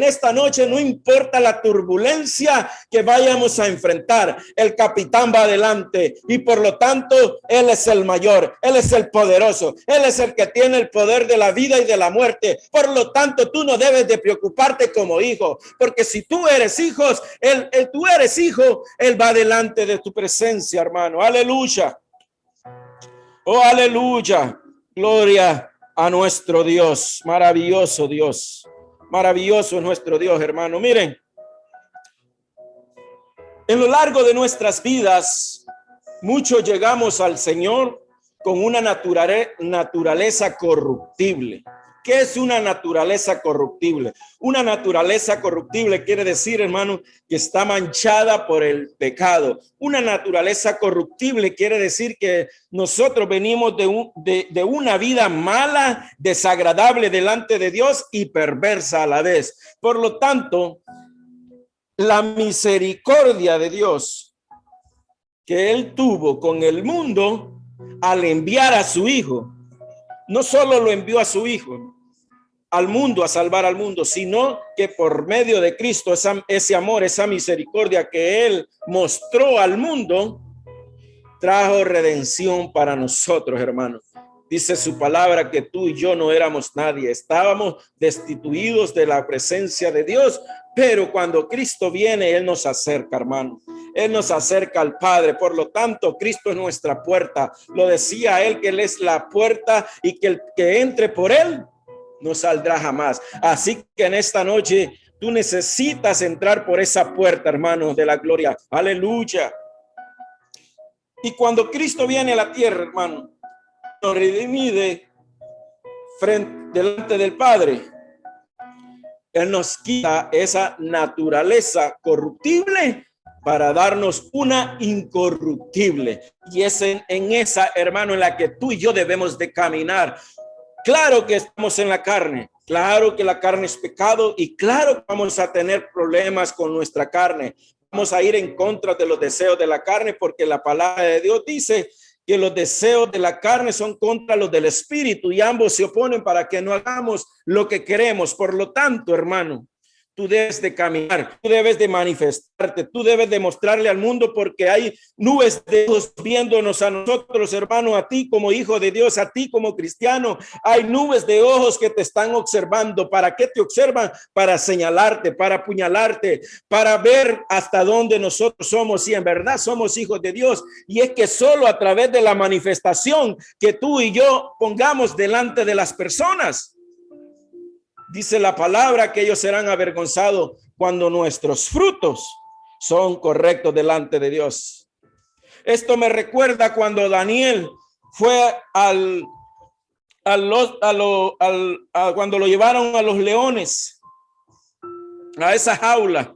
esta noche no importa la turbulencia que vayamos a enfrentar, el capitán va adelante y por lo tanto Él es el mayor, Él es el poderoso, Él es el que tiene el poder de la vida y de la muerte. Por lo tanto, tú no debes de preocuparte como hijo, porque si tú eres hijo, tú eres hijo, Él va delante de tu presencia, hermano. Aleluya. Oh, aleluya. Gloria a nuestro Dios. Maravilloso Dios. Maravilloso es nuestro Dios, hermano. Miren, en lo largo de nuestras vidas, muchos llegamos al Señor con una naturaleza corruptible. ¿Qué es una naturaleza corruptible? Una naturaleza corruptible quiere decir, hermano, que está manchada por el pecado. Una naturaleza corruptible quiere decir que nosotros venimos de una vida mala, desagradable delante de Dios y perversa a la vez. Por lo tanto, la misericordia de Dios que Él tuvo con el mundo al enviar a su Hijo, no solo lo envió a su Hijo al mundo, a salvar al mundo, sino que por medio de Cristo, ese amor, esa misericordia que Él mostró al mundo, trajo redención para nosotros, hermanos. Dice su palabra que tú y yo no éramos nadie, estábamos destituidos de la presencia de Dios, pero cuando Cristo viene, Él nos acerca, hermano. Él nos acerca al Padre. Por lo tanto, Cristo es nuestra puerta. Lo decía Él, que Él es la puerta y que el que entre por Él no saldrá jamás. Así que en esta noche tú necesitas entrar por esa puerta, hermano, de la gloria. Aleluya. Y cuando Cristo viene a la tierra, hermano, nos redime delante del Padre. Él nos quita esa naturaleza corruptible para darnos una incorruptible. Y es en esa, hermano, en la que tú y yo debemos de caminar. Claro que estamos en la carne, claro que la carne es pecado y claro que vamos a tener problemas con nuestra carne. Vamos a ir en contra de los deseos de la carne porque la palabra de Dios dice que los deseos de la carne son contra los del espíritu y ambos se oponen para que no hagamos lo que queremos. Por lo tanto, hermano, tú debes de caminar, tú debes de manifestarte, tú debes de mostrarle al mundo porque hay nubes de ojos viéndonos a nosotros, hermano, a ti como hijo de Dios, a ti como cristiano. Hay nubes de ojos que te están observando. ¿Para qué te observan? Para señalarte, para apuñalarte, para ver hasta dónde nosotros somos, si en verdad somos hijos de Dios. Y es que solo a través de la manifestación que tú y yo pongamos delante de las personas, dice la palabra que ellos serán avergonzados cuando nuestros frutos son correctos delante de Dios. Esto me recuerda cuando Daniel fue cuando lo llevaron a los leones, a esa jaula.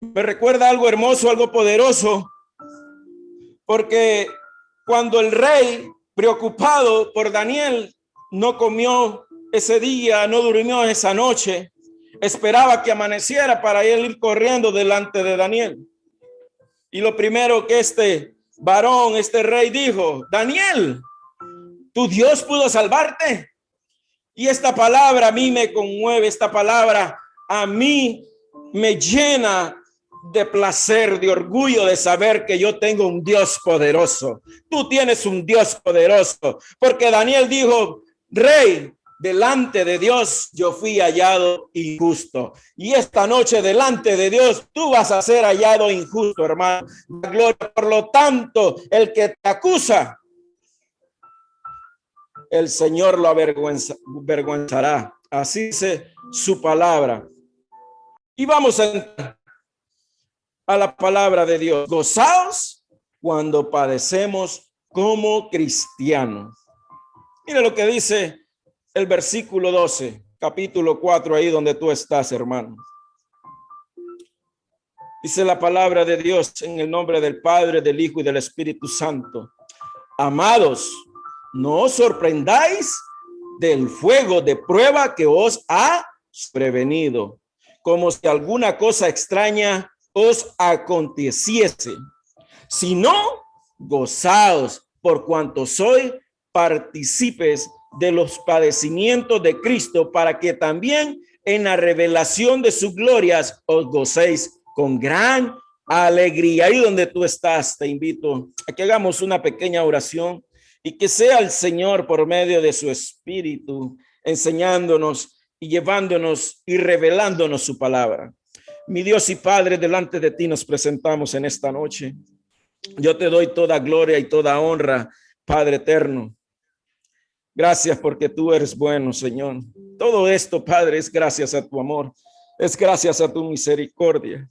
Me recuerda algo hermoso, algo poderoso, porque cuando el rey, preocupado por Daniel, no comió ese día, no durmió esa noche, esperaba que amaneciera para él ir corriendo delante de Daniel. Y lo primero que este varón, este rey dijo: Daniel, ¿tu Dios pudo salvarte? Y esta palabra a mí me conmueve, esta palabra a mí me llena de placer, de orgullo de saber que yo tengo un Dios poderoso. Tú tienes un Dios poderoso, porque Daniel dijo: Rey, delante de Dios yo fui hallado injusto, y esta noche delante de Dios tú vas a ser hallado injusto, hermano. La gloria. Por lo tanto, el que te acusa, el Señor lo avergonzará. Así dice su palabra. Y vamos a entrar a la palabra de Dios. Gozaos cuando padecemos como cristianos. Mira lo que dice el versículo 12, capítulo 4, ahí donde tú estás, hermano. Dice la palabra de Dios en el nombre del Padre, del Hijo y del Espíritu Santo. Amados, no os sorprendáis del fuego de prueba que os ha prevenido, como si alguna cosa extraña os aconteciese, sino gozaos por cuanto sois partícipes de los padecimientos de Cristo, para que también en la revelación de sus glorias os gocéis con gran alegría. Ahí donde tú estás, te invito a que hagamos una pequeña oración y que sea el Señor por medio de su Espíritu enseñándonos y llevándonos y revelándonos su palabra. Mi Dios y Padre, delante de ti nos presentamos en esta noche. Yo te doy toda gloria y toda honra, Padre eterno. Gracias porque tú eres bueno, Señor. Todo esto, Padre, es gracias a tu amor, es gracias a tu misericordia.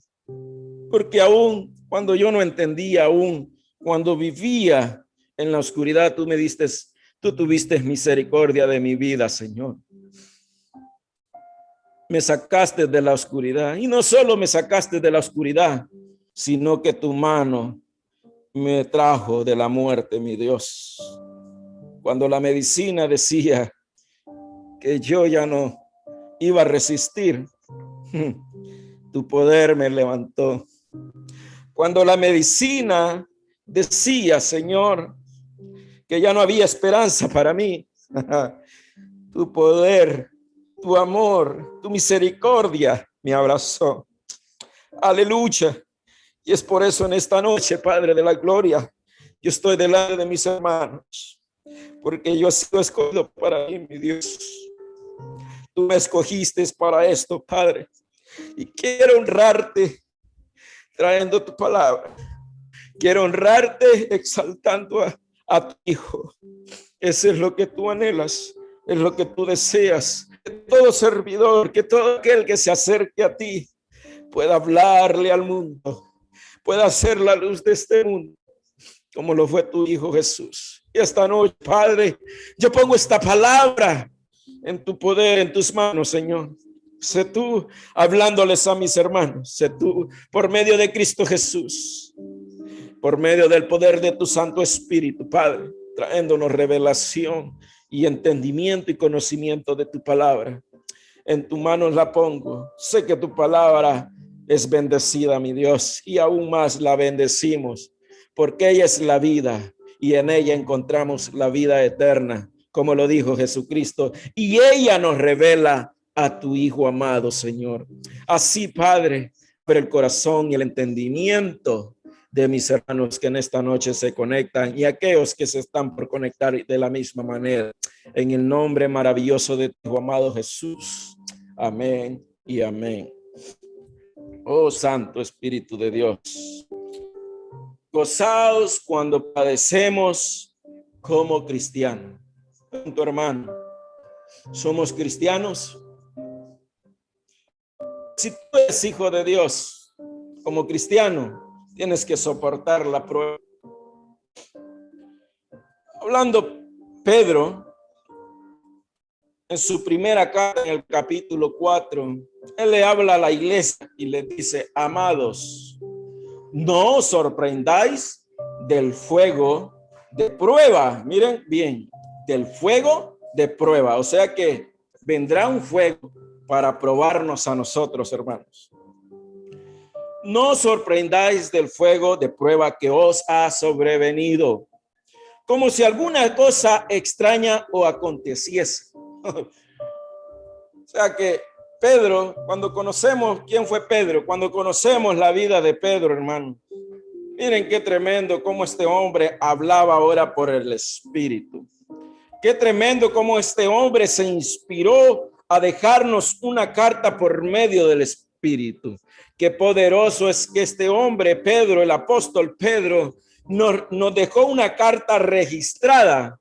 Porque aún cuando yo no entendía, aún cuando vivía en la oscuridad, tú tuviste misericordia de mi vida, Señor. Me sacaste de la oscuridad y no solo me sacaste de la oscuridad, sino que tu mano me trajo de la muerte, mi Dios. Cuando la medicina decía que yo ya no iba a resistir, tu poder me levantó. Cuando la medicina decía, Señor, que ya no había esperanza para mí, tu poder, tu amor, tu misericordia me abrazó. Aleluya. Y es por eso en esta noche, Padre de la gloria, yo estoy delante de mis hermanos, porque yo he sido escogido para ti, mi Dios. Tú me escogiste para esto, Padre, y quiero honrarte trayendo tu palabra. Quiero honrarte exaltando a tu Hijo. Eso es lo que tú anhelas, es lo que tú deseas. Que todo servidor, que todo aquel que se acerque a ti pueda hablarle al mundo, pueda ser la luz de este mundo, como lo fue tu Hijo Jesús. Y esta noche, Padre, yo pongo esta palabra en tu poder, en tus manos, Señor. Sé tú hablándoles a mis hermanos, sé tú por medio de Cristo Jesús, por medio del poder de tu Santo Espíritu, Padre, trayéndonos revelación y entendimiento y conocimiento de tu palabra. En tu mano la pongo. Sé que tu palabra es bendecida, mi Dios, y aún más la bendecimos, porque ella es la vida y en ella encontramos la vida eterna, como lo dijo Jesucristo, y ella nos revela a tu Hijo amado, Señor. Así, Padre, pero el corazón y el entendimiento de mis hermanos que en esta noche se conectan y aquellos que se están por conectar de la misma manera, en el nombre maravilloso de tu amado Jesús. Amén y amén. Oh Santo Espíritu de Dios, gozaos cuando padecemos como cristianos. Tu hermano, somos cristianos. Si tú eres hijo de Dios, como cristiano, tienes que soportar la prueba. Hablando Pedro, en su primera carta, en el capítulo 4, él le habla a la iglesia y le dice: amados, no os sorprendáis del fuego de prueba. Miren bien, del fuego de prueba. O sea que vendrá un fuego para probarnos a nosotros, hermanos. No os sorprendáis del fuego de prueba que os ha sobrevenido, como si alguna cosa extraña o aconteciese. O sea que Pedro, cuando conocemos quién fue Pedro, cuando conocemos la vida de Pedro, hermano, miren qué tremendo cómo este hombre hablaba ahora por el Espíritu. Qué tremendo cómo este hombre se inspiró a dejarnos una carta por medio del Espíritu. Qué poderoso es que este hombre, Pedro, el apóstol Pedro, nos dejó una carta registrada,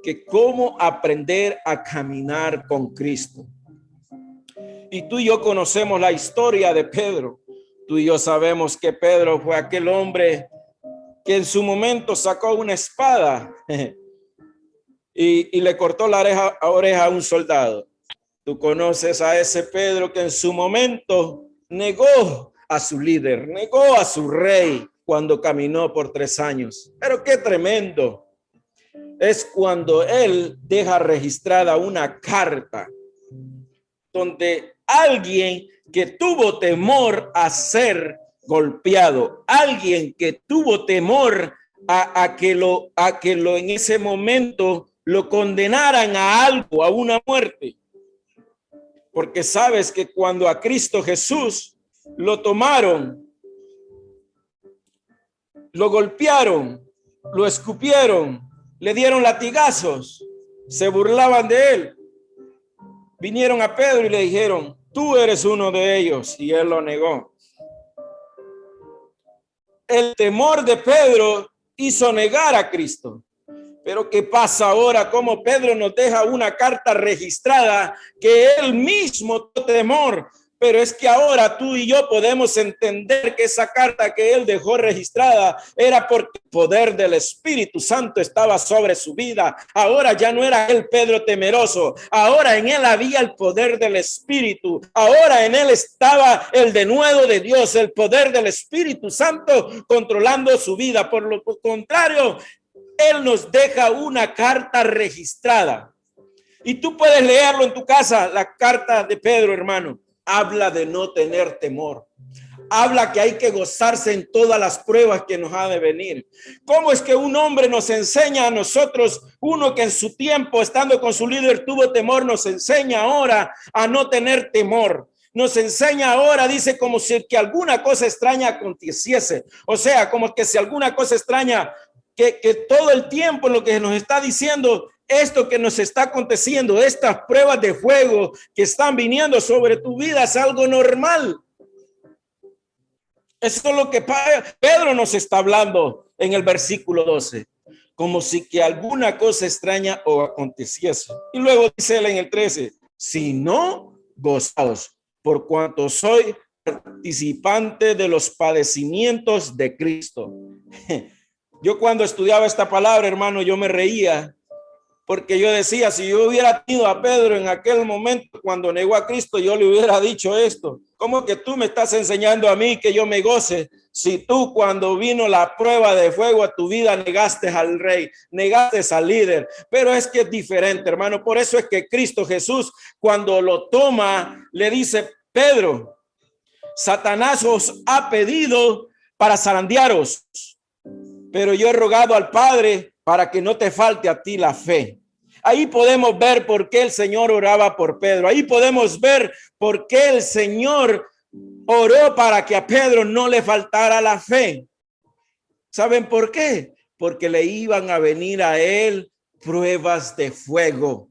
que cómo aprender a caminar con Cristo. Y tú y yo conocemos la historia de Pedro. Tú y yo sabemos que Pedro fue aquel hombre que en su momento sacó una espada y le cortó la oreja a un soldado. Tú conoces a ese Pedro que en su momento negó a su líder, negó a su rey cuando caminó por 3 años. Pero qué tremendo es cuando él deja registrada una carta donde alguien que tuvo temor a ser golpeado, alguien que tuvo temor a que lo en ese momento lo condenaran a algo, a una muerte. Porque sabes que cuando a Cristo Jesús lo tomaron, lo golpearon, lo escupieron, le dieron latigazos, se burlaban de él. Vinieron a Pedro y le dijeron, tú eres uno de ellos, y él lo negó. El temor de Pedro hizo negar a Cristo. Pero ¿qué pasa ahora? Como Pedro nos deja una carta registrada que él mismo tuvo temor. Pero es que ahora tú y yo podemos entender que esa carta que él dejó registrada era porque el poder del Espíritu Santo estaba sobre su vida. Ahora ya no era él Pedro temeroso. Ahora en él había el poder del Espíritu. Ahora en él estaba el denuedo de Dios, el poder del Espíritu Santo controlando su vida. Por lo contrario, él nos deja una carta registrada. Y tú puedes leerlo en tu casa, la carta de Pedro, hermano. Habla de no tener temor. Habla que hay que gozarse en todas las pruebas que nos ha de venir. ¿Cómo es que un hombre nos enseña a nosotros, uno que en su tiempo, estando con su líder, tuvo temor, nos enseña ahora a no tener temor? Nos enseña ahora, dice, como si que alguna cosa extraña aconteciese. O sea, como que si alguna cosa extraña, que todo el tiempo lo que nos está diciendo, esto que nos está aconteciendo, estas pruebas de fuego que están viniendo sobre tu vida es algo normal. Eso es lo que Pedro nos está hablando en el versículo 12, como si que alguna cosa extraña o aconteciese. Y luego dice él en el 13, si no, gozaos, por cuanto soy participante de los padecimientos de Cristo. Yo cuando estudiaba esta palabra, hermano, yo me reía. Porque yo decía, si yo hubiera tenido a Pedro en aquel momento cuando negó a Cristo, yo le hubiera dicho esto. ¿Cómo que tú me estás enseñando a mí que yo me goce? Si tú cuando vino la prueba de fuego a tu vida negaste al rey, negaste al líder. Pero es que es diferente, hermano. Por eso es que Cristo Jesús cuando lo toma, le dice, Pedro, Satanás os ha pedido para zarandearos, pero yo he rogado al Padre para que no te falte a ti la fe. Ahí podemos ver por qué el Señor oraba por Pedro. Ahí podemos ver por qué el Señor oró para que a Pedro no le faltara la fe. ¿Saben por qué? Porque le iban a venir a él pruebas de fuego.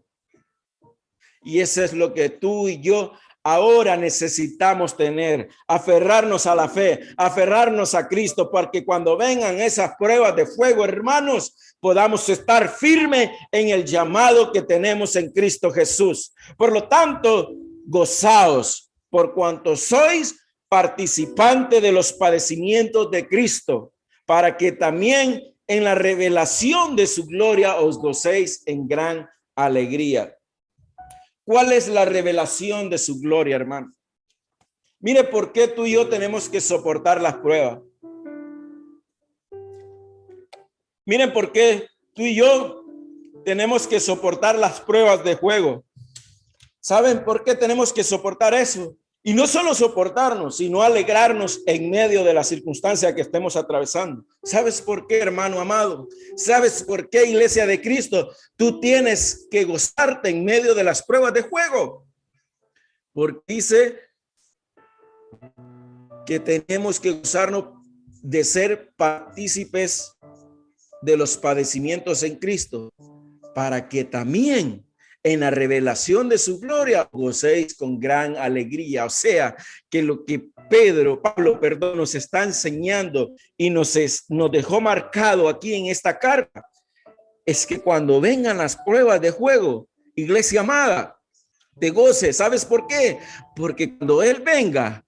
Y eso es lo que tú y yo ahora necesitamos tener, aferrarnos a la fe, aferrarnos a Cristo, porque cuando vengan esas pruebas de fuego, hermanos, podamos estar firmes en el llamado que tenemos en Cristo Jesús. Por lo tanto, gozaos por cuanto sois participante de los padecimientos de Cristo, para que también en la revelación de su gloria os gocéis en gran alegría. ¿Cuál es la revelación de su gloria, hermano? Mire por qué tú y yo tenemos que soportar las pruebas. Miren por qué tú y yo tenemos que soportar las pruebas de fuego. ¿Saben por qué tenemos que soportar eso? Y no solo soportarnos, sino alegrarnos en medio de la circunstancia que estemos atravesando. ¿Sabes por qué, hermano amado? ¿Sabes por qué, iglesia de Cristo? Tú tienes que gozarte en medio de las pruebas de fuego. Porque dice que tenemos que gozarnos de ser partícipes de los padecimientos en Cristo, para que también en la revelación de su gloria gocéis con gran alegría. O sea, que lo que Pablo, nos está enseñando y nos dejó marcado aquí en esta carta, es que cuando vengan las pruebas de fuego, iglesia amada, te goces. ¿Sabes por qué? Porque cuando Él venga,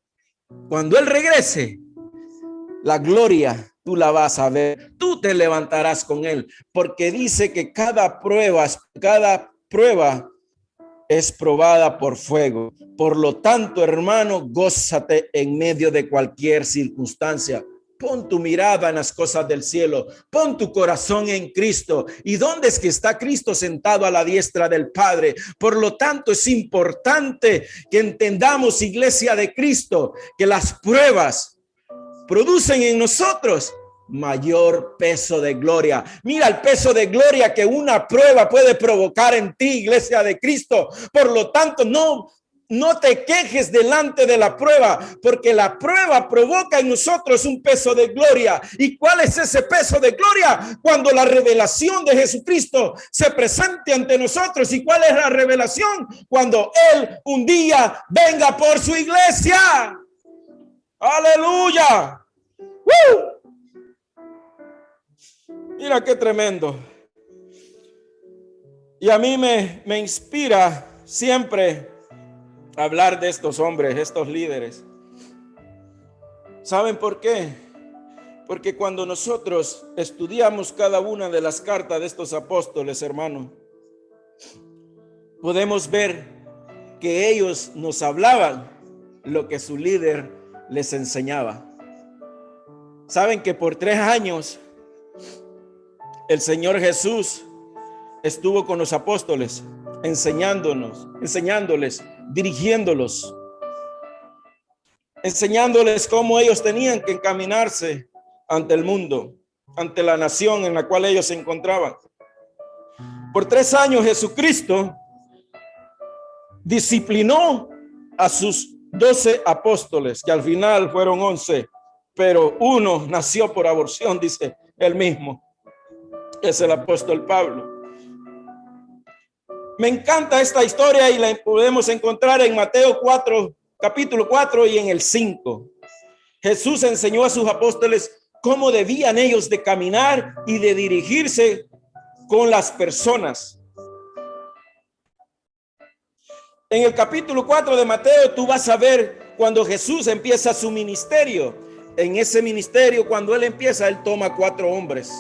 cuando Él regrese, la gloria tú la vas a ver, tú te levantarás con Él, porque dice que cada prueba es probada por fuego. Por lo tanto, hermano, gózate en medio de cualquier circunstancia. Pon tu mirada en las cosas del cielo, pon tu corazón en Cristo. ¿Y dónde es que está Cristo sentado a la diestra del Padre? Por lo tanto, es importante que entendamos, iglesia de Cristo, que las pruebas producen en nosotros mayor peso de gloria. Mira el peso de gloria que una prueba puede provocar en ti, iglesia de Cristo. Por lo tanto, no No te quejes delante de la prueba, porque la prueba provoca en nosotros un peso de gloria. ¿Y cuál es ese peso de gloria? Cuando la revelación de Jesucristo se presente ante nosotros. ¿Y cuál es la revelación? Cuando Él un día venga por su iglesia. ¡Aleluya! Mira qué tremendo. Y a mí me inspira siempre hablar de estos hombres, estos líderes. ¿Saben por qué? Porque cuando nosotros estudiamos cada una de las cartas de estos apóstoles, hermano, podemos ver que ellos nos hablaban lo que su líder les enseñaba. ¿Saben que por 3 años el Señor Jesús estuvo con los apóstoles, enseñándoles, dirigiéndolos, enseñándoles cómo ellos tenían que encaminarse ante el mundo, ante la nación en la cual ellos se encontraban? Por 3 años Jesucristo disciplinó a sus 12 apóstoles, que al final fueron 11, pero uno nació por aborción, dice él mismo. Es el apóstol Pablo. Me encanta esta historia y la podemos encontrar en Mateo 4, capítulo 4 y en el 5. Jesús enseñó a sus apóstoles cómo debían ellos de caminar y de dirigirse con las personas. En el capítulo 4 de Mateo tú vas a ver cuando Jesús empieza su ministerio. En ese ministerio, cuando él empieza, él toma 4 hombres,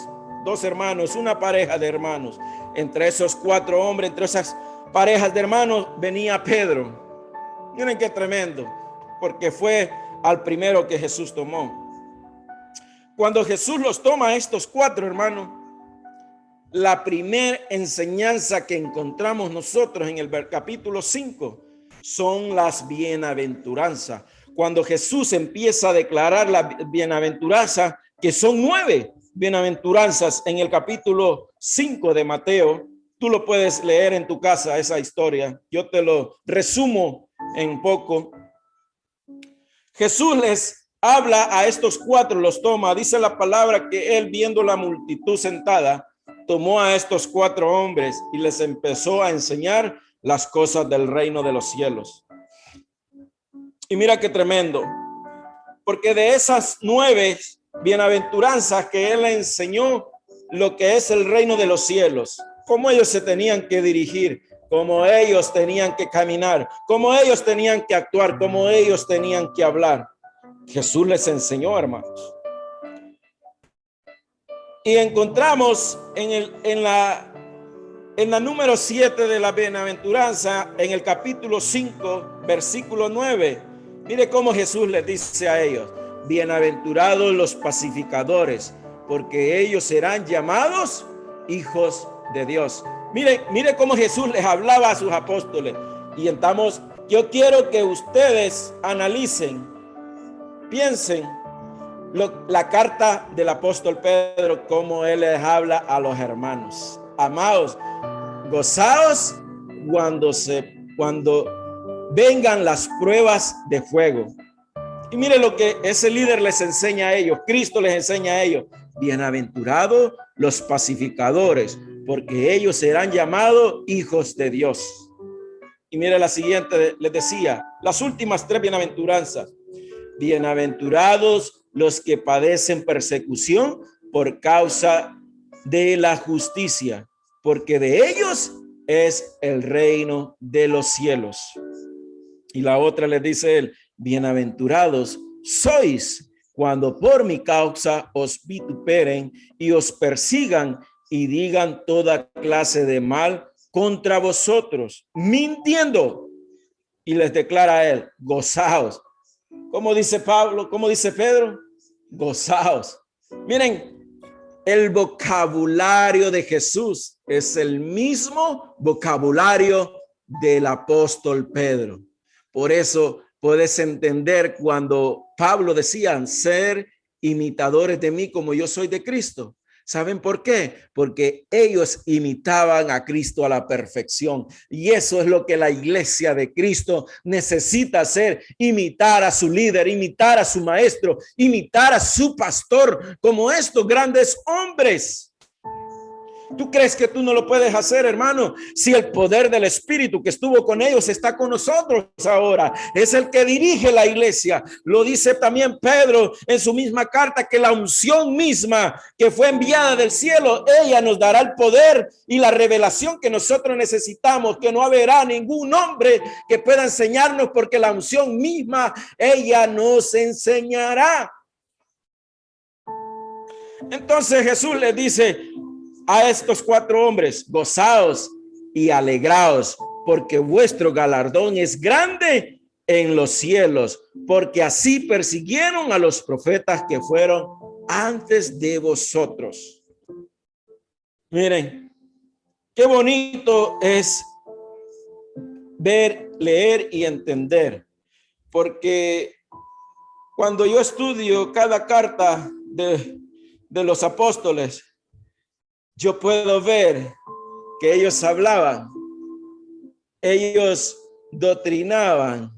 2 hermanos, una pareja de hermanos. Entre esos 4 hombres, entre esas parejas de hermanos, venía Pedro. Miren qué tremendo, porque fue al primero que Jesús tomó. Cuando Jesús los toma a estos 4 hermanos, la primera enseñanza que encontramos nosotros en el capítulo 5 son las bienaventuranzas. Cuando Jesús empieza a declarar la bienaventuranza, que son 9 bienaventuranzas en el capítulo 5 de Mateo. Tú lo puedes leer en tu casa, esa historia. Yo te lo resumo en poco. Jesús les habla a estos 4, los toma. Dice la palabra que él, viendo la multitud sentada, tomó a estos 4 hombres y les empezó a enseñar las cosas del reino de los cielos. Y mira qué tremendo, porque de esas 9 bienaventuranzas que él le enseñó lo que es el reino de los cielos, cómo ellos se tenían que dirigir, cómo ellos tenían que caminar, cómo ellos tenían que actuar, cómo ellos tenían que hablar. Jesús les enseñó, hermanos. Y encontramos en la número 7 de la bienaventuranza, en el capítulo 5, versículo 9. Mire cómo Jesús les dice a ellos: bienaventurados los pacificadores, porque ellos serán llamados hijos de Dios. Mire cómo Jesús les hablaba a sus apóstoles. Y entonces yo quiero que ustedes analicen, piensen la carta del apóstol Pedro, cómo él les habla a los hermanos. Amados, gozaos cuando vengan las pruebas de fuego. Y mire lo que ese líder les enseña a ellos. Cristo les enseña a ellos: bienaventurados los pacificadores, porque ellos serán llamados hijos de Dios. Y mire la siguiente, les decía, las últimas 3 bienaventuranzas: bienaventurados los que padecen persecución por causa de la justicia, porque de ellos es el reino de los cielos. Y la otra les dice él: bienaventurados sois cuando por mi causa os vituperen y os persigan y digan toda clase de mal contra vosotros, mintiendo. Y les declara a él: gozaos. ¿Cómo dice Pablo? ¿Cómo dice Pedro? Gozaos. Miren, el vocabulario de Jesús es el mismo vocabulario del apóstol Pedro. Por eso puedes entender cuando Pablo decía: ser imitadores de mí como yo soy de Cristo. ¿Saben por qué? Porque ellos imitaban a Cristo a la perfección. Y eso es lo que la iglesia de Cristo necesita hacer: imitar a su líder, imitar a su maestro, imitar a su pastor, como estos grandes hombres. ¿Tú crees que tú no lo puedes hacer, hermano? Si el poder del Espíritu que estuvo con ellos está con nosotros ahora, es el que dirige la iglesia. Lo dice también Pedro en su misma carta, que la unción misma que fue enviada del cielo, ella nos dará el poder y la revelación que nosotros necesitamos, que no habrá ningún hombre que pueda enseñarnos, porque la unción misma, ella nos enseñará. Entonces Jesús les dice a estos 4 hombres: gozaos y alegraos, porque vuestro galardón es grande en los cielos, porque así persiguieron a los profetas que fueron antes de vosotros. Miren, qué bonito es ver, leer y entender, porque cuando yo estudio cada carta de los apóstoles, yo puedo ver que ellos hablaban, ellos doctrinaban,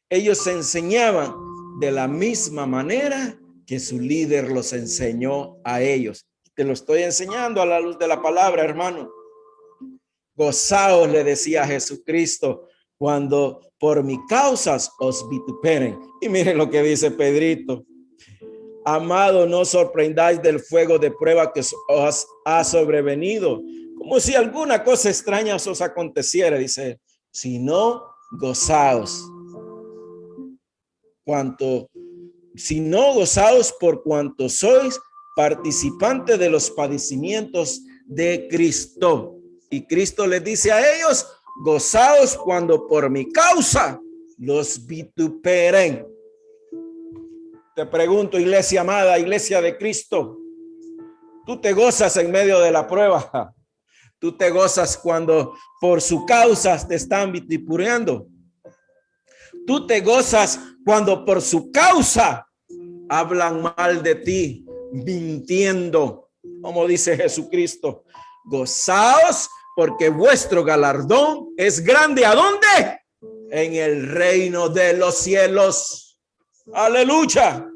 ellos enseñaban de la misma manera que su líder los enseñó a ellos. Te lo estoy enseñando a la luz de la palabra, hermano. Gozaos, le decía Jesucristo, cuando por mi causas os vituperen. Y miren lo que dice Pedrito: amado, no sorprendáis del fuego de prueba que os ha sobrevenido, como si alguna cosa extraña os aconteciera, dice, sino gozaos por cuanto sois participantes de los padecimientos de Cristo. Y Cristo les dice a ellos: gozaos cuando por mi causa los vituperen. Te pregunto, iglesia amada, iglesia de Cristo, ¿tú te gozas en medio de la prueba? ¿Tú te gozas cuando por su causa te están vituperando? ¿Tú te gozas cuando por su causa hablan mal de ti, mintiendo? Como dice Jesucristo: gozaos porque vuestro galardón es grande. ¿A dónde? En el reino de los cielos. Aleluya.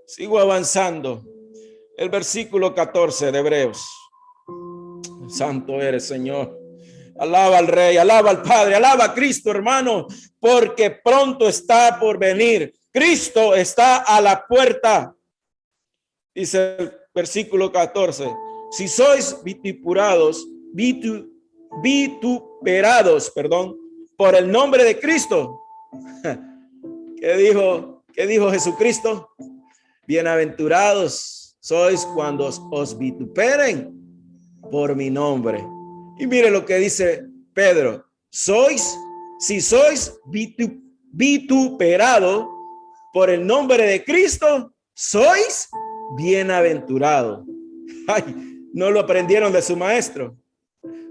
Sigo avanzando. El versículo 14 de Hebreos. Santo eres, Señor. Alaba al Rey, alaba al Padre, alaba a Cristo, hermano, porque pronto está por venir. Cristo está a la puerta. Dice el versículo 14: si sois vituperados, por el nombre de Cristo. ¿Qué dijo Jesucristo? Bienaventurados sois cuando os vituperen por mi nombre. Y mire lo que dice Pedro: si sois vituperado por el nombre de Cristo, sois bienaventurado. Ay, no lo aprendieron de su maestro.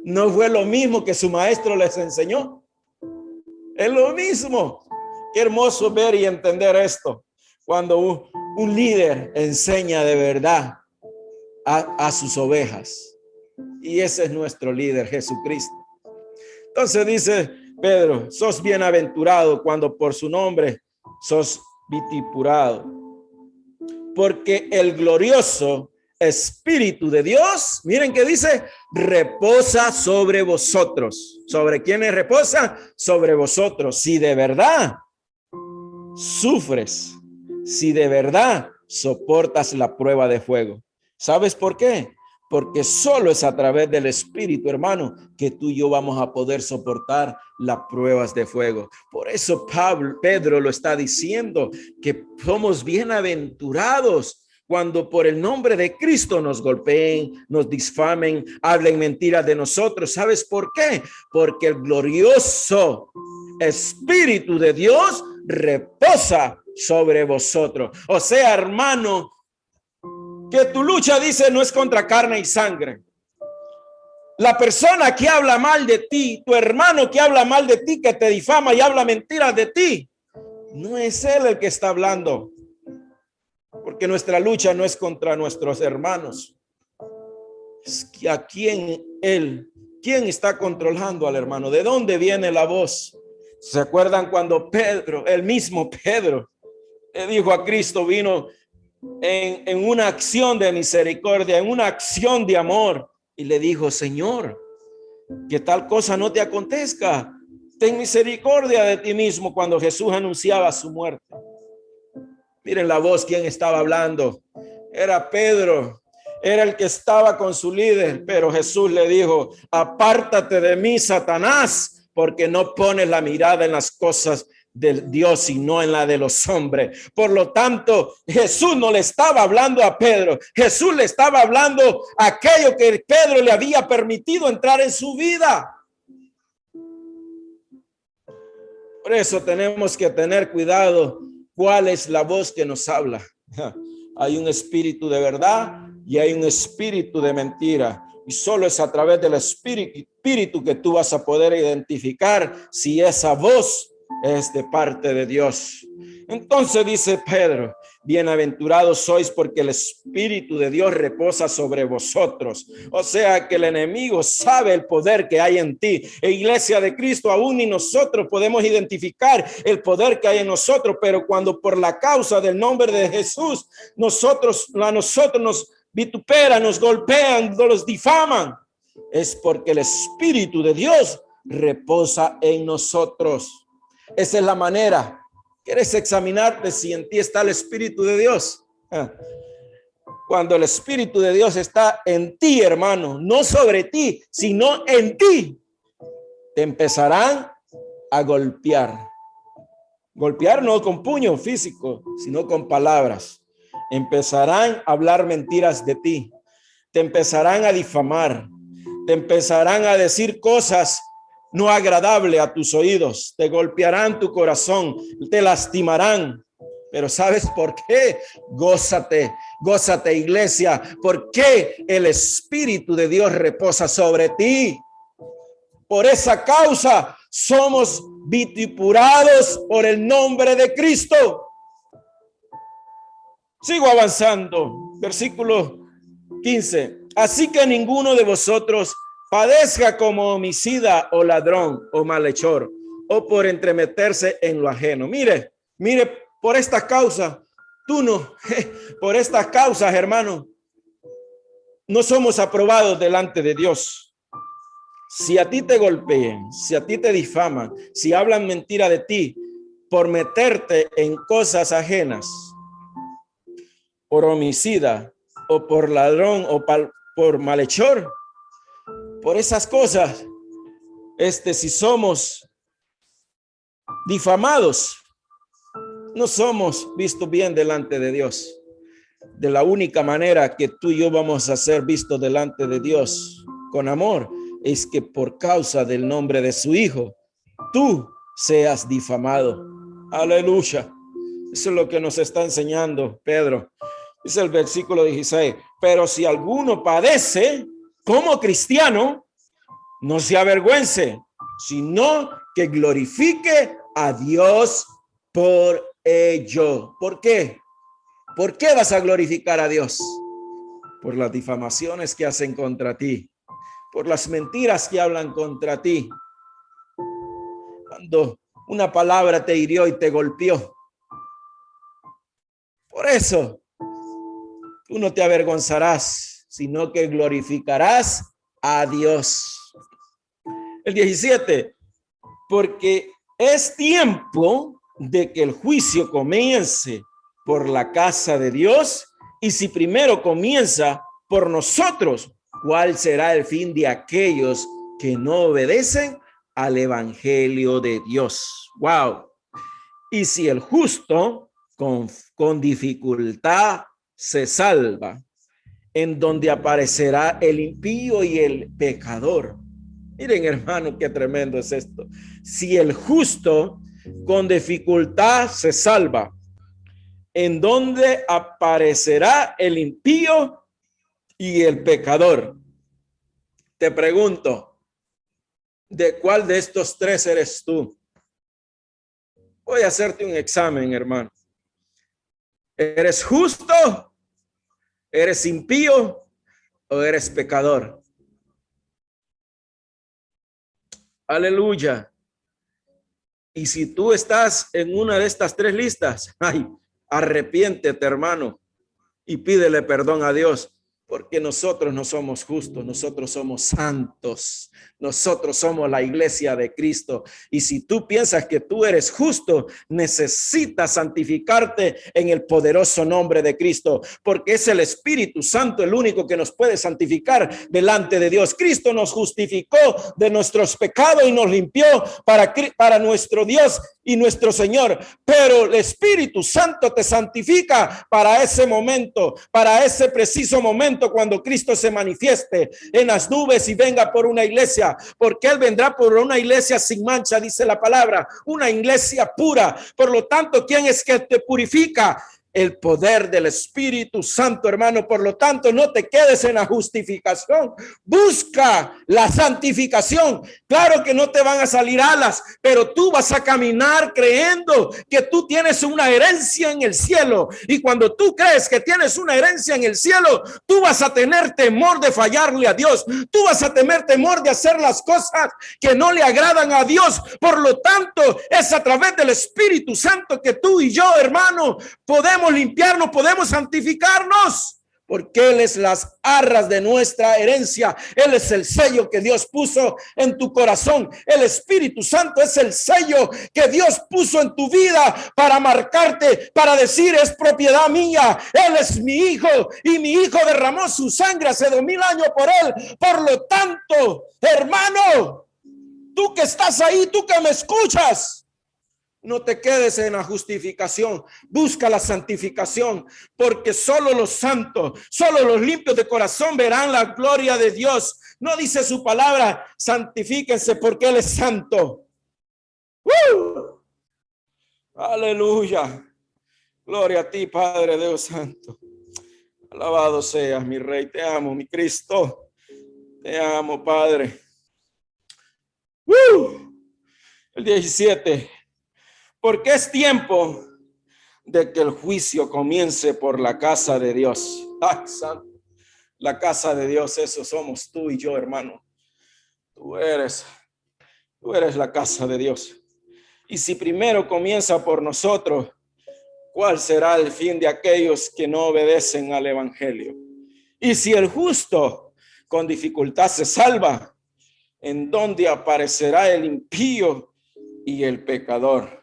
No fue lo mismo que su maestro les enseñó. Es lo mismo. Qué hermoso ver y entender esto, cuando un líder enseña de verdad a sus ovejas. Y ese es nuestro líder, Jesucristo. Entonces dice Pedro: sos bienaventurado cuando por su nombre sos vitupurado, porque el glorioso Espíritu de Dios, miren que dice, reposa sobre vosotros. ¿Sobre quiénes reposa? Sobre vosotros. Si de verdad sufres, si de verdad soportas la prueba de fuego. ¿Sabes por qué? Porque solo es a través del Espíritu, hermano, que tú y yo vamos a poder soportar las pruebas de fuego. Por eso Pedro lo está diciendo, que somos bienaventurados cuando por el nombre de Cristo nos golpeen, nos difamen, hablen mentiras de nosotros. ¿Sabes por qué? Porque el glorioso Espíritu de Dios reposa sobre vosotros. O sea, hermano, que tu lucha, dice, no es contra carne y sangre. La persona que habla mal de ti, tu hermano que habla mal de ti, que te difama y habla mentiras de ti, no es él el que está hablando. Porque nuestra lucha no es contra nuestros hermanos. ¿A quién está controlando al hermano? ¿De dónde viene la voz? ¿Se acuerdan cuando Pedro, el mismo Pedro, le dijo a Cristo, vino en una acción de misericordia, en una acción de amor, y le dijo, Señor, que tal cosa no te acontezca, ten misericordia de ti mismo, cuando Jesús anunciaba su muerte? Miren la voz, ¿quién estaba hablando? Era Pedro, era el que estaba con su líder, pero Jesús le dijo, apártate de mí, Satanás, porque no pones la mirada en las cosas de Dios, sino en la de los hombres. Por lo tanto, Jesús no le estaba hablando a Pedro, Jesús le estaba hablando a aquello que Pedro le había permitido entrar en su vida. Por eso tenemos que tener cuidado cuál es la voz que nos habla. Hay un espíritu de verdad y hay un espíritu de mentira. Y solo es a través del espíritu que tú vas a poder identificar si esa voz es de parte de Dios. Entonces dice Pedro, bienaventurados sois porque el Espíritu de Dios reposa sobre vosotros. O sea que el enemigo sabe el poder que hay en ti. E Iglesia de Cristo, aún ni nosotros podemos identificar el poder que hay en nosotros, pero cuando por la causa del nombre de Jesús, a nosotros nos vituperan, nos golpean, nos difaman, es porque el Espíritu de Dios reposa en nosotros. Esa es la manera. ¿Quieres examinarte si en ti está el Espíritu de Dios? Cuando el Espíritu de Dios está en ti, hermano, no sobre ti, sino en ti, te empezarán a golpear. Golpear no con puño físico, sino con palabras. Empezarán a hablar mentiras de ti. Te empezarán a difamar. Te empezarán a decir cosas no agradable a tus oídos, te golpearán tu corazón, te lastimarán. Pero ¿sabes por qué? Gózate, gózate, iglesia, porque el Espíritu de Dios reposa sobre ti. Por esa causa somos vituperados por el nombre de Cristo. Sigo avanzando. Versículo 15. Así que ninguno de vosotros padezca como homicida o ladrón o malhechor o por entremeterse en lo ajeno. Mire, por esta causa, por estas causas, hermano, no somos aprobados delante de Dios. Si a ti te golpeen, si a ti te difaman, si hablan mentira de ti por meterte en cosas ajenas, por homicida o por ladrón o por malhechor, por esas cosas, si somos difamados, no somos vistos bien delante de Dios. De la única manera que tú y yo vamos a ser vistos delante de Dios con amor es que por causa del nombre de su Hijo, tú seas difamado. Aleluya. Eso es lo que nos está enseñando Pedro. Es el versículo 16. Pero si alguno padece como cristiano, no se avergüence, sino que glorifique a Dios por ello. ¿Por qué? ¿Por qué vas a glorificar a Dios? Por las difamaciones que hacen contra ti, por las mentiras que hablan contra ti. Cuando una palabra te hirió y te golpeó. Por eso, tú no te avergonzarás, sino que glorificarás a Dios. El 17, porque es tiempo de que el juicio comience por la casa de Dios, y si primero comienza por nosotros, ¿cuál será el fin de aquellos que no obedecen al evangelio de Dios? Wow. Y si el justo con dificultad se salva, en donde aparecerá el impío y el pecador. Miren, hermano, qué tremendo es esto. Si el justo con dificultad se salva, en donde aparecerá el impío y el pecador. Te pregunto, ¿de cuál de estos tres eres tú? Voy a hacerte un examen, hermano. ¿Eres justo? ¿Eres impío? o eres pecador? Aleluya. Y si tú estás en una de estas tres listas, ay, arrepiéntete, hermano, y pídele perdón a Dios, porque nosotros no somos justos, nosotros somos santos, nosotros somos la iglesia de Cristo. Y si tú piensas que tú eres justo, necesitas santificarte en el poderoso nombre de Cristo, porque es el Espíritu Santo el único que nos puede santificar delante de Dios. Cristo nos justificó de nuestros pecados y nos limpió para nuestro Dios y nuestro Señor, pero el Espíritu Santo te santifica para ese momento, para ese preciso momento, cuando Cristo se manifieste en las nubes y venga por una iglesia, porque Él vendrá por una iglesia sin mancha, dice la palabra, una iglesia pura. Por lo tanto, ¿quién es que te purifica? El poder del Espíritu Santo, hermano. Por lo tanto, no te quedes en la justificación, busca la santificación. Claro que no te van a salir alas, pero tú vas a caminar creyendo que tú tienes una herencia en el cielo, y cuando tú crees que tienes una herencia en el cielo, tú vas a tener temor de fallarle a Dios, tú vas a tener temor de hacer las cosas que no le agradan a Dios. Por lo tanto, es a través del Espíritu Santo que tú y yo, hermano, podemos limpiarnos, podemos santificarnos, porque Él es las arras de nuestra herencia. Él es el sello que Dios puso en tu corazón. El Espíritu Santo es el sello que Dios puso en tu vida para marcarte, para decir: es propiedad mía, Él es mi hijo, y mi hijo derramó su sangre hace 2000 años por Él. Por lo tanto, hermano, tú que estás ahí, tú que me escuchas, no te quedes en la justificación, busca la santificación, porque solo los santos, solo los limpios de corazón verán la gloria de Dios. No dice su palabra: santifíquense porque Él es santo. Aleluya. Gloria a ti, Padre Dios Santo. Alabado seas, mi Rey. Te amo, mi Cristo. Te amo, Padre. El 17. Porque es tiempo de que el juicio comience por la casa de Dios. Ay, santo. La casa de Dios, eso somos tú y yo, hermano. Tú eres la casa de Dios. Y si primero comienza por nosotros, ¿cuál será el fin de aquellos que no obedecen al evangelio? Y si el justo con dificultad se salva, ¿en dónde aparecerá el impío y el pecador?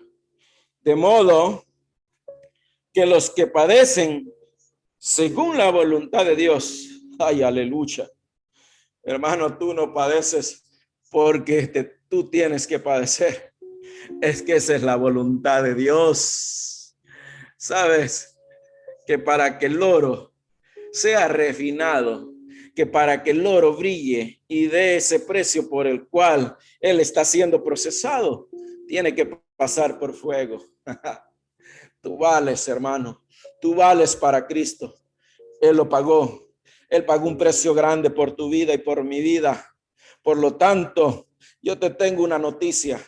De modo que los que padecen según la voluntad de Dios, ay, aleluya, hermano, tú no padeces porque tú tienes que padecer, es que esa es la voluntad de Dios. Sabes que para que el oro sea refinado, que para que el oro brille y dé ese precio por el cual él está siendo procesado, tiene que pasar por fuego. Tú vales, hermano, tú vales para Cristo. Él lo pagó. Él pagó un precio grande por tu vida y por mi vida. Por lo tanto, yo te tengo una noticia: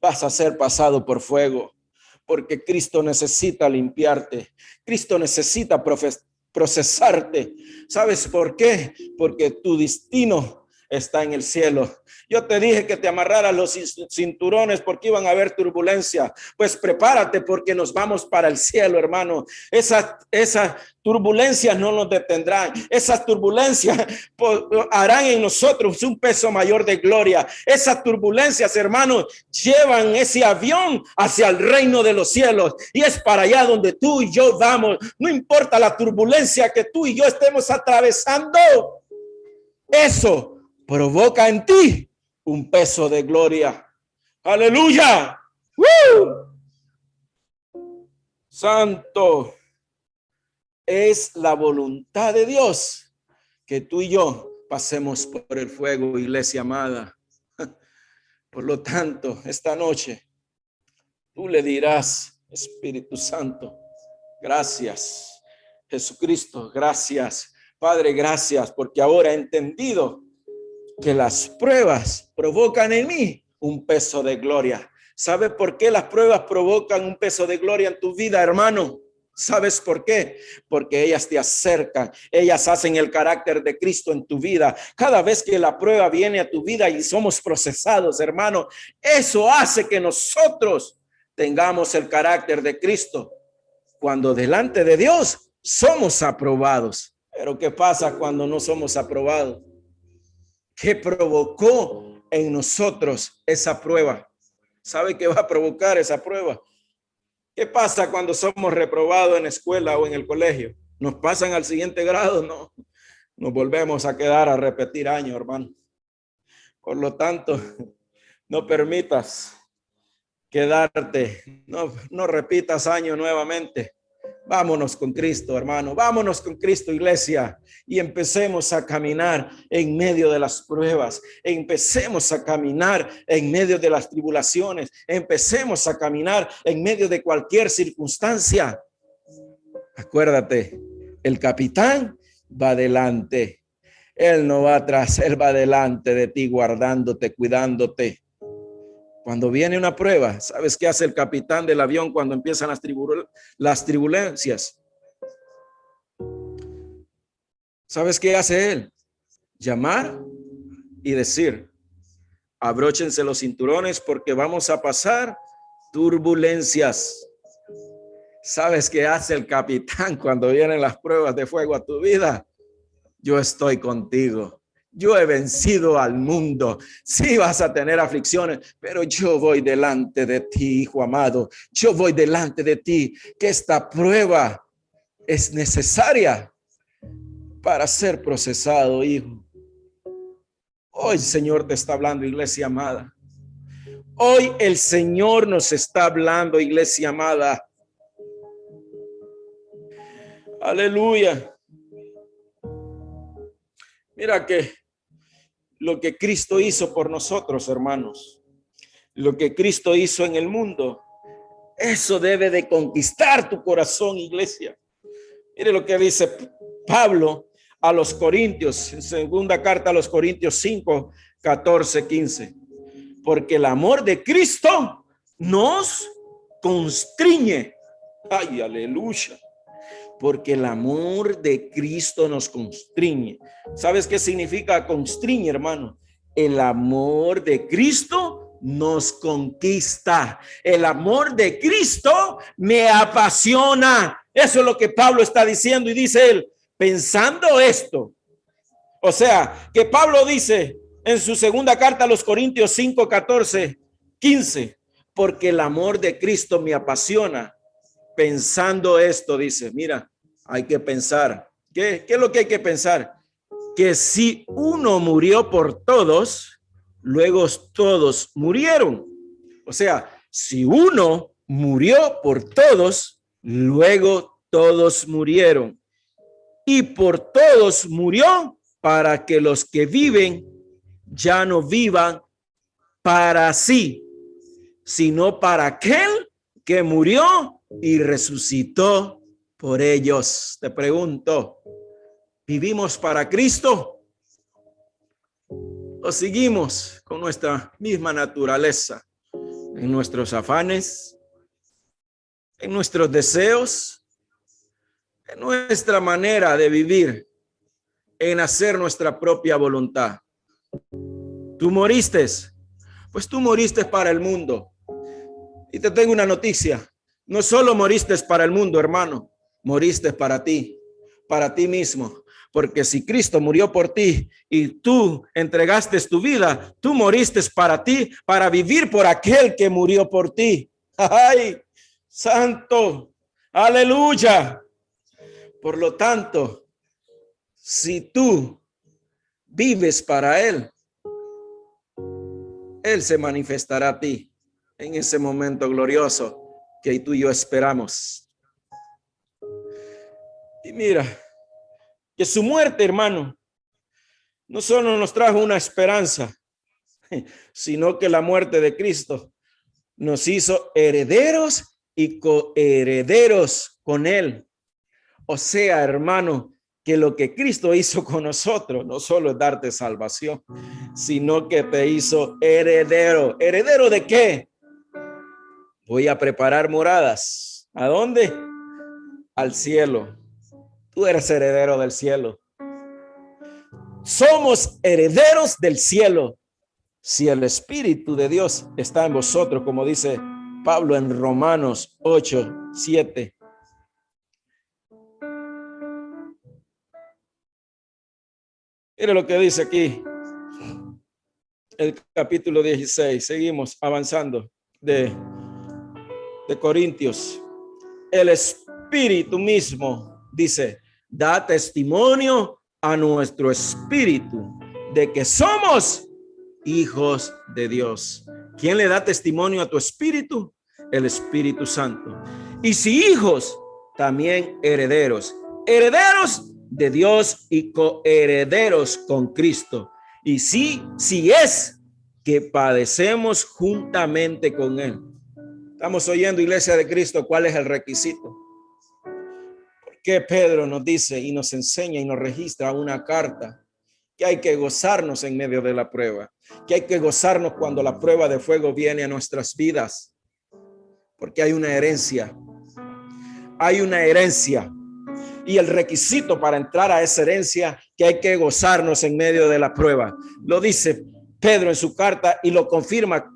vas a ser pasado por fuego, porque Cristo necesita limpiarte. Cristo necesita procesarte. ¿Sabes por qué? Porque tu destino está en el cielo. Yo te dije que te amarraras los cinturones porque iban a haber turbulencia. Pues prepárate, porque nos vamos para el cielo, hermano. Esas turbulencias no nos detendrán. Esas turbulencias harán en nosotros un peso mayor de gloria. Esas turbulencias, hermano, llevan ese avión hacia el reino de los cielos, y es para allá donde tú y yo vamos. No importa la turbulencia que tú y yo estemos atravesando, eso provoca en ti un peso de gloria. Aleluya. Santo. Es la voluntad de Dios que tú y yo pasemos por el fuego, iglesia amada. Por lo tanto, esta noche tú le dirás: Espíritu Santo, gracias. Jesucristo, gracias. Padre, gracias, porque ahora he entendido que las pruebas provocan en mí un peso de gloria. ¿Sabe por qué las pruebas provocan un peso de gloria en tu vida, hermano? ¿Sabes por qué? Porque ellas te acercan, ellas hacen el carácter de Cristo en tu vida. Cada vez que la prueba viene a tu vida y somos procesados, hermano, eso hace que nosotros tengamos el carácter de Cristo. Cuando delante de Dios somos aprobados. Pero ¿qué pasa cuando no somos aprobados? ¿Qué provocó en nosotros esa prueba? ¿Sabe qué va a provocar esa prueba? ¿Qué pasa cuando somos reprobados en la escuela o en el colegio? ¿Nos pasan al siguiente grado? No, nos volvemos a quedar a repetir año, hermano. Por lo tanto, no permitas quedarte, no repitas año nuevamente. Vámonos con Cristo, hermano. Vámonos con Cristo, iglesia. Y empecemos a caminar en medio de las pruebas. Empecemos a caminar en medio de las tribulaciones. Empecemos a caminar en medio de cualquier circunstancia. Acuérdate, el capitán va adelante. Él no va atrás, él va delante de ti, guardándote, cuidándote. Cuando viene una prueba, ¿sabes qué hace el capitán del avión cuando empiezan las turbulencias? ¿Sabes qué hace él? Llamar y decir, abróchense los cinturones porque vamos a pasar turbulencias. ¿Sabes qué hace el capitán cuando vienen las pruebas de fuego a tu vida? Yo estoy contigo. Yo he vencido al mundo. Sí vas a tener aflicciones, pero yo voy delante de ti, hijo amado. Yo voy delante de ti, que esta prueba es necesaria para ser procesado, hijo. Hoy el Señor te está hablando, iglesia amada. Hoy el Señor nos está hablando, iglesia amada. Aleluya. Mira que lo que Cristo hizo por nosotros, hermanos, lo que Cristo hizo en el mundo, eso debe de conquistar tu corazón, iglesia. Mire lo que dice Pablo a los Corintios, en segunda carta a los Corintios 5, 14, 15. Porque el amor de Cristo nos constriñe. Ay, aleluya. Porque el amor de Cristo nos constriñe. ¿Sabes qué significa constriñe, hermano? El amor de Cristo nos conquista. El amor de Cristo me apasiona. Eso es lo que Pablo está diciendo y dice él, pensando esto. O sea, que Pablo dice en su segunda carta a los Corintios 5, 14, 15, porque el amor de Cristo me apasiona. Pensando esto, dice, mira, hay que pensar. ¿Qué es lo que hay que pensar? Que si uno murió por todos, luego todos murieron. O sea, si uno murió por todos, luego todos murieron. Y por todos murió para que los que viven ya no vivan para sí, sino para aquel que murió y resucitó por ellos. Te pregunto, ¿vivimos para Cristo o seguimos con nuestra misma naturaleza, en nuestros afanes, en nuestros deseos, en nuestra manera de vivir, en hacer nuestra propia voluntad? Tú moriste, pues tú moriste para el mundo. Y te tengo una noticia, no solo moriste para el mundo, hermano, moriste para ti mismo. Porque si Cristo murió por ti y tú entregaste tu vida, tú moriste para ti, para vivir por aquel que murió por ti. ¡Ay, santo! ¡Aleluya! Por lo tanto, si tú vives para Él, Él se manifestará a ti en ese momento glorioso que tú y yo esperamos. Y mira, que su muerte, hermano, no solo nos trajo una esperanza, sino que la muerte de Cristo nos hizo herederos y coherederos con Él. O sea, hermano, que lo que Cristo hizo con nosotros no solo es darte salvación, sino que te hizo heredero. ¿Heredero de qué? Voy a preparar moradas. ¿A dónde? al cielo. Tú eres heredero del cielo. Somos herederos del cielo. Si el Espíritu de Dios está en vosotros, como dice Pablo en Romanos 8:7. Mire lo que dice aquí el capítulo 16. Seguimos avanzando de Corintios. El Espíritu mismo dice, da testimonio a nuestro espíritu de que somos hijos de Dios. ¿Quién le da testimonio a tu espíritu? El Espíritu Santo. Y si hijos, también herederos. Herederos de Dios y coherederos con Cristo. Y si es que padecemos juntamente con Él. Estamos oyendo, Iglesia de Cristo, cuál es el requisito. Porque Pedro nos dice y nos enseña y nos registra una carta que hay que gozarnos en medio de la prueba, que hay que gozarnos cuando la prueba de fuego viene a nuestras vidas, porque hay una herencia. Hay una herencia. Y el requisito para entrar a esa herencia, que hay que gozarnos en medio de la prueba. Lo dice Pedro en su carta y lo confirma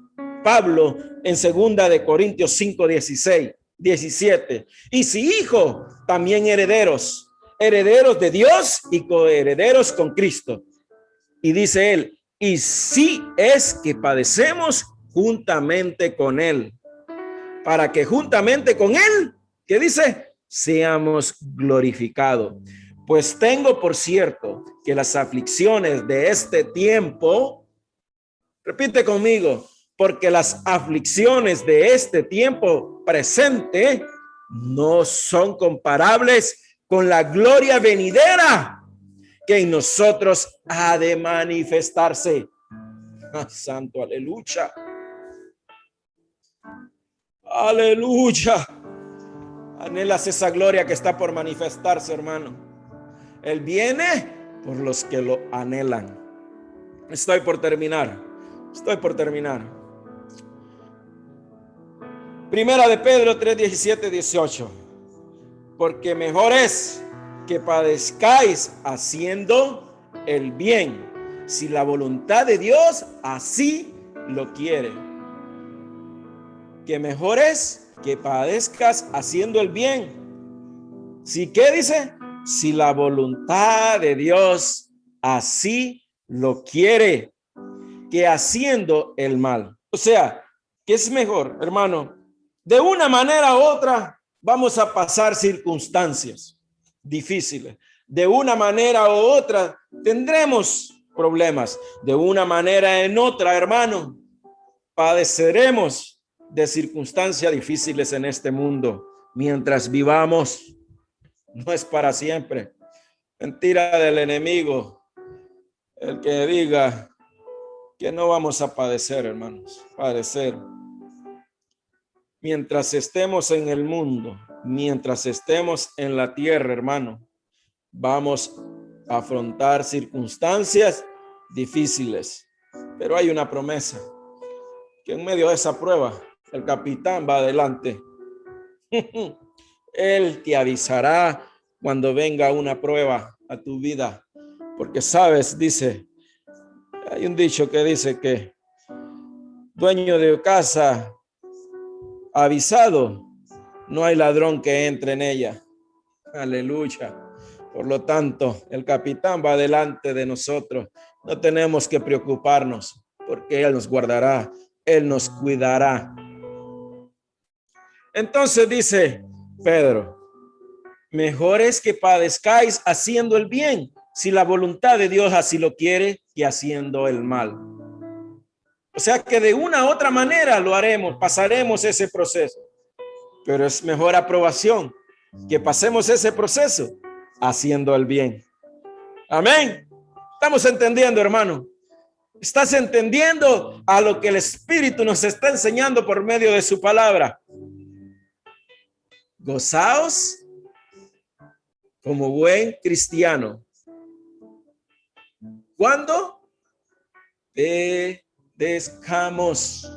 Pablo en 2 de Corintios 5:16-17. Y si hijo, también herederos, herederos de Dios y coherederos con Cristo. Y dice él, y si es que padecemos juntamente con Él, para que juntamente con Él, ¿qué dice? Seamos glorificados. Pues tengo por cierto que las aflicciones de este tiempo, repite conmigo, porque las aflicciones de este tiempo presente no son comparables con la gloria venidera que en nosotros ha de manifestarse. Santo, aleluya. Aleluya. Anhelas esa gloria que está por manifestarse, hermano. Él viene por los que lo anhelan. Estoy por terminar. Primera de Pedro 3:17-18. Porque mejor es que padezcáis haciendo el bien, si la voluntad de Dios así lo quiere. Que mejor es que padezcas haciendo el bien. ¿Sí qué dice? Si la voluntad de Dios así lo quiere, que haciendo el mal. O sea, ¿qué es mejor, hermano? De una manera u otra vamos a pasar circunstancias difíciles. De una manera u otra tendremos problemas. De una manera en otra, hermano, padeceremos de circunstancias difíciles en este mundo mientras vivamos. No es para siempre. Mentira del enemigo el que diga que no vamos a padecer, hermanos. Padecer. Mientras estemos en el mundo, mientras estemos en la tierra, hermano, vamos a afrontar circunstancias difíciles. Pero hay una promesa, que en medio de esa prueba, el capitán va adelante. Él te avisará cuando venga una prueba a tu vida. Porque sabes, dice, hay un dicho que dice que dueño de casa avisado, no hay ladrón que entre en ella. Aleluya. Por lo tanto, el capitán va delante de nosotros. No tenemos que preocuparnos porque Él nos guardará, Él nos cuidará. Entonces dice Pedro, mejor es que padezcáis haciendo el bien, si la voluntad de Dios así lo quiere, que haciendo el mal. O sea que de una u otra manera lo haremos, pasaremos ese proceso. Pero es mejor aprobación que pasemos ese proceso haciendo el bien. Amén. Estamos entendiendo, hermano. ¿Estás entendiendo a lo que el Espíritu nos está enseñando por medio de su palabra? Gozaos como buen cristiano. ¿Cuándo? Padezcamos.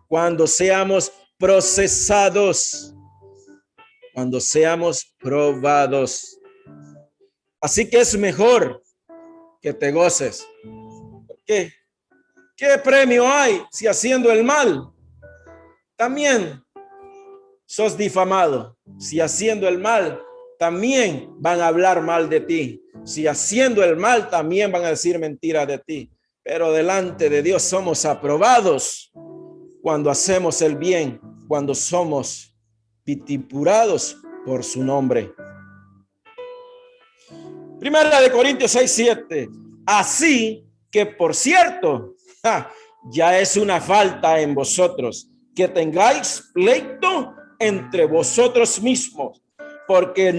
Cuando seamos procesados. cuando seamos probados. Así que es mejor que te goces. ¿Qué? ¿Qué premio hay si haciendo el mal también sos difamado? Si haciendo el mal también van a hablar mal de ti. Si haciendo el mal también van a decir mentiras de ti. Pero delante de Dios somos aprobados cuando hacemos el bien, cuando somos vituperados por su nombre. Primera de Corintios 6:7. Así que, por cierto, ya es una falta en vosotros que tengáis pleito entre vosotros mismos, porque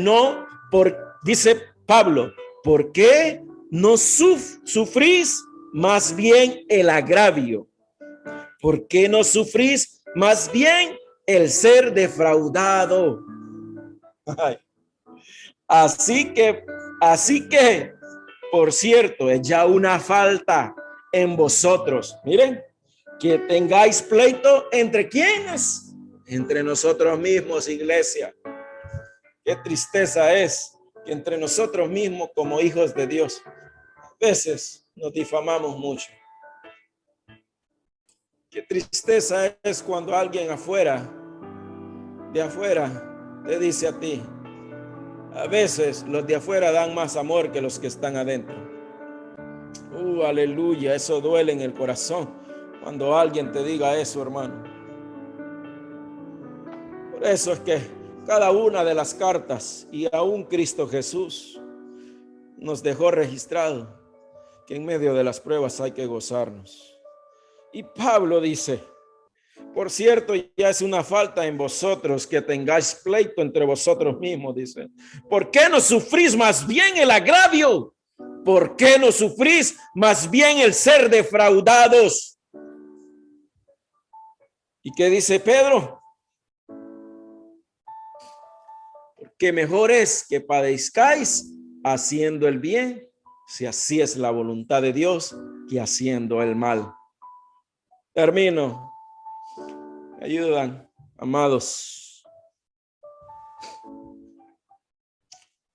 dice Pablo, ¿por qué no sufrís más bien el agravio? ¿Por qué no sufrís más bien el ser defraudado? Así que, por cierto, es ya una falta en vosotros. Miren, que tengáis pleito entre quiénes, entre nosotros mismos, iglesia. Qué tristeza es que entre nosotros mismos, como hijos de Dios, a veces nos difamamos mucho. Qué tristeza es cuando alguien de afuera, te dice a ti. A veces los de afuera dan más amor que los que están adentro. Aleluya, eso duele en el corazón cuando alguien te diga eso, hermano. Por eso es que cada una de las cartas y aún Cristo Jesús nos dejó registrado que en medio de las pruebas hay que gozarnos. Y Pablo dice, por cierto, ya es una falta en vosotros que tengáis pleito entre vosotros mismos, dice. ¿Por qué no sufrís más bien el agravio? ¿Por qué no sufrís más bien el ser defraudados? ¿Y qué dice Pedro? Porque mejor es que padezcáis haciendo el bien, si así es la voluntad de Dios, que haciendo el mal. Termino. ¿Me ayudan, amados?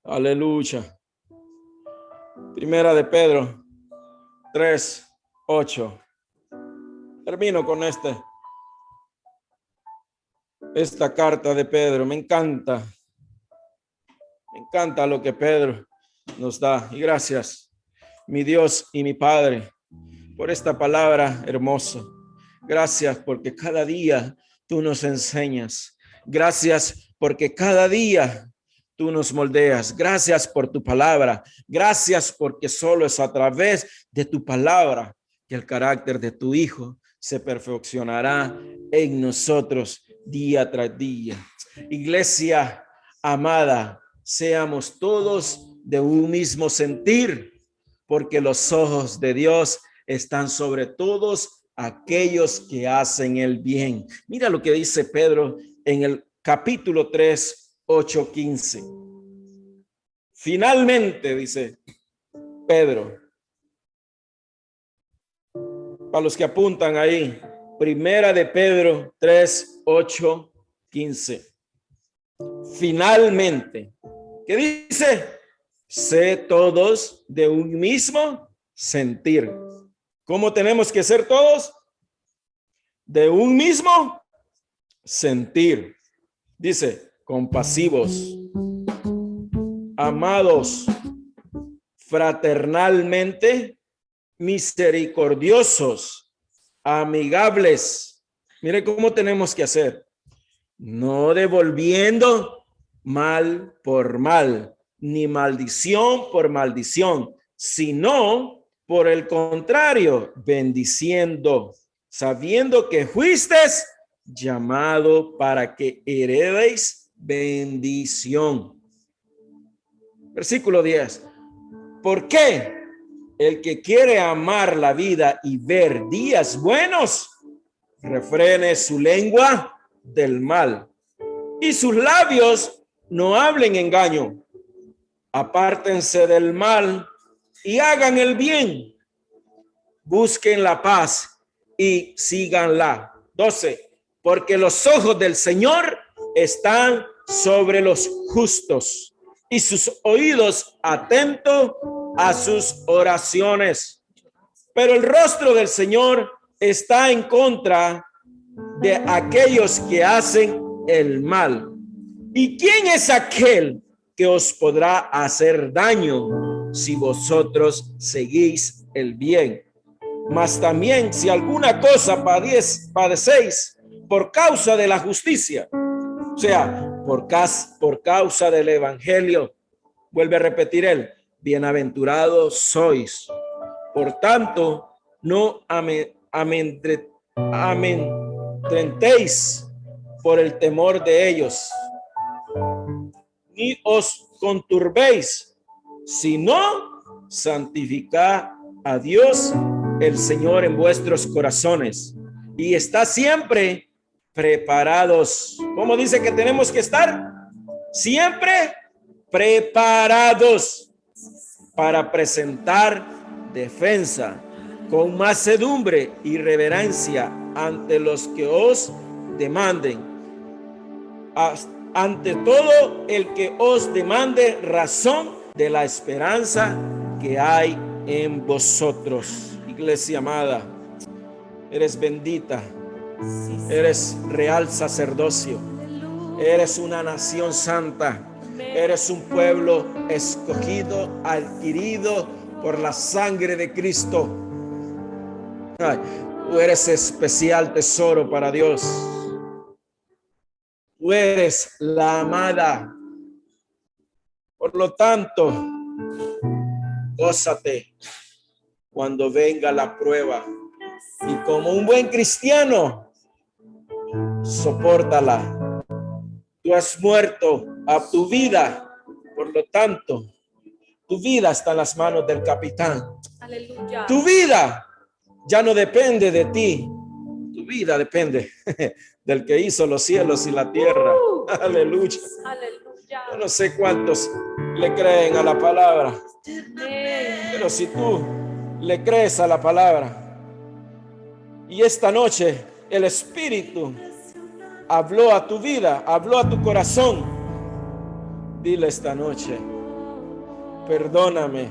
Aleluya. Primera de Pedro 3:8. Termino con esta carta de Pedro. Me encanta lo que Pedro nos da. Y gracias, mi Dios y mi Padre, por esta palabra hermosa. Gracias porque cada día tú nos enseñas. Gracias porque cada día tú nos moldeas. Gracias por tu palabra. Gracias porque solo es a través de tu palabra que el carácter de tu Hijo se perfeccionará en nosotros día tras día. Iglesia amada, seamos todos de un mismo sentir, porque los ojos de Dios están sobre todos aquellos que hacen el bien. Mira lo que dice Pedro en el capítulo 3, 8-15. Finalmente, dice Pedro, para los que apuntan ahí, primera de Pedro 3, 8, 15. Finalmente, ¿qué dice? Sé todos de un mismo sentir. ¿Cómo tenemos que ser todos? De un mismo sentir. Dice, compasivos, amados, fraternalmente, misericordiosos, amigables. Mire cómo tenemos que hacer. No devolviendo mal por mal, ni maldición por maldición, sino por el contrario, bendiciendo, sabiendo que fuisteis llamado para que heredéis bendición. Versículo 10. ¿Por qué? El que quiere amar la vida y ver días buenos, refrene su lengua del mal y sus labios no hablen engaño. Apártense del mal y hagan el bien. Busquen la paz y síganla. 12. Porque los ojos del Señor están sobre los justos y sus oídos atentos a sus oraciones. Pero el rostro del Señor está en contra de aquellos que hacen el mal. ¿Y quién es aquel que os podrá hacer daño si vosotros seguís el bien? Mas también si alguna cosa padecéis por causa de la justicia, o sea, por causa del evangelio, vuelve a repetir él, bienaventurados sois. Por tanto, no amedrentéis por el temor de ellos, ni os conturbéis, sino santificad a Dios el Señor en vuestros corazones y está siempre preparados. ¿Cómo dice que tenemos que estar? Siempre preparados para presentar defensa con mansedumbre y reverencia ante los que os demanden. Ante todo el que os demande razón de la esperanza que hay en vosotros. Iglesia amada, eres bendita, eres real sacerdocio, eres una nación santa, eres un pueblo escogido, adquirido por la sangre de Cristo. Ay, tú eres especial tesoro para Dios. Tú eres la amada. Por lo tanto, gózate cuando venga la prueba. Y como un buen cristiano, sopórtala. Tú has muerto a tu vida. Por lo tanto, tu vida está en las manos del capitán. Aleluya. Tu vida ya no depende de ti. Tu vida depende del que hizo los cielos y la tierra. Aleluya. Aleluya. Yo no sé cuántos le creen a la palabra. Pero si tú le crees a la palabra y esta noche el Espíritu habló a tu vida, habló a tu corazón, dile esta noche, perdóname